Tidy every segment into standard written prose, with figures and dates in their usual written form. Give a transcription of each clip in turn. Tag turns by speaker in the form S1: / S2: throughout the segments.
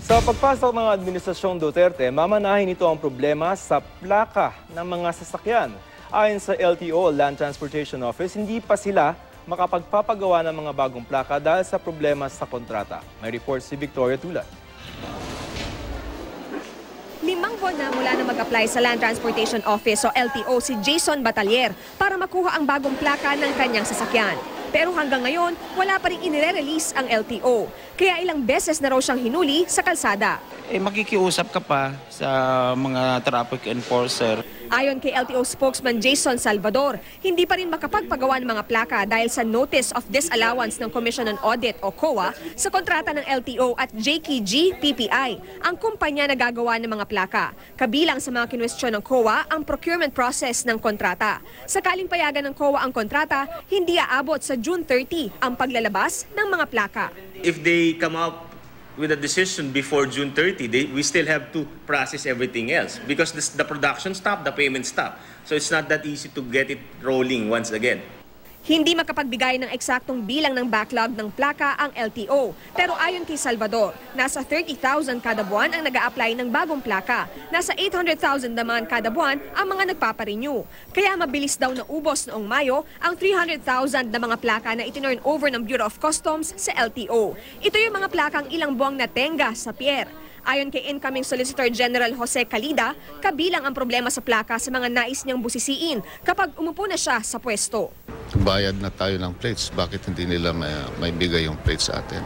S1: Sa pagpasok ng Administrasyong Duterte, mamanahin ito ang problema sa plaka ng mga sasakyan. Ayon sa LTO, Land Transportation Office, hindi pa sila makapagpapagawa ng mga bagong plaka dahil sa problema sa kontrata. May report si Victoria Tulad.
S2: 5 buwan na mula na mag-apply sa Land Transportation Office o LTO si Jason Batalier para makuha ang bagong plaka ng kanyang sasakyan. Pero hanggang ngayon, wala pa rin inire-release ang LTO. Kaya ilang beses na raw siyang hinuli sa kalsada.
S3: Makikiusap ka pa sa mga traffic enforcer.
S2: Ayon kay LTO spokesman Jason Salvador, hindi pa rin makapagpagawa ng mga plaka dahil sa Notice of Disallowance ng Commission on Audit o COA sa kontrata ng LTO at JKG PPI, ang kumpanya na gagawa ng mga plaka. Kabilang sa mga kinwestiyon ng COA ang procurement process ng kontrata. Sakaling payagan ng COA ang kontrata, hindi aabot sa June 30 ang paglalabas ng mga plaka.
S4: If they come up with a decision before June 30, we still have to process everything else because the production stopped, the payment stopped. So it's not that easy to get it rolling once again.
S2: Hindi makapagbigay ng eksaktong bilang ng backlog ng plaka ang LTO. Pero ayon kay Salvador, nasa 30,000 kada buwan ang nag-a-apply ng bagong plaka. Nasa 800,000 naman kada buwan ang mga nagpaparenew. Kaya mabilis daw na ubos noong Mayo ang 300,000 na mga plaka na itinurn over ng Bureau of Customs sa LTO. Ito yung mga plakang ilang buwang natenga sa pier. Ayon kay incoming Solicitor General Jose Calida, kabilang ang problema sa plaka sa mga nais niyang busisiin kapag umupo na siya sa pwesto.
S5: Bayad na tayo ng plates, bakit hindi nila may bigay yung plates sa atin?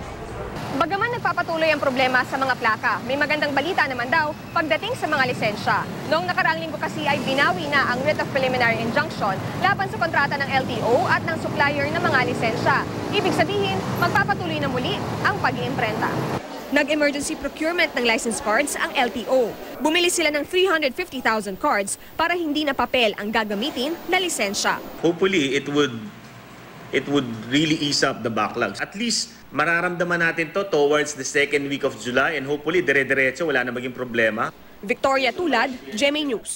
S2: Bagaman nagpapatuloy ang problema sa mga plaka, may magandang balita naman daw pagdating sa mga lisensya. Noong nakaraang linggo kasi ay binawi na ang writ of preliminary injunction laban sa kontrata ng LTO at ng supplier ng mga lisensya. Ibig sabihin, magpapatuloy na muli ang pag-iimprenta. Nag-emergency procurement ng license cards ang LTO. Bumili sila ng 350,000 cards para hindi na papel ang gagamitin na lisensya.
S4: Hopefully, it would really ease up the backlogs. At least, mararamdaman natin to towards the second week of July and hopefully, dire-diretso, wala na maging problema.
S2: Victoria Tulad, GMA News.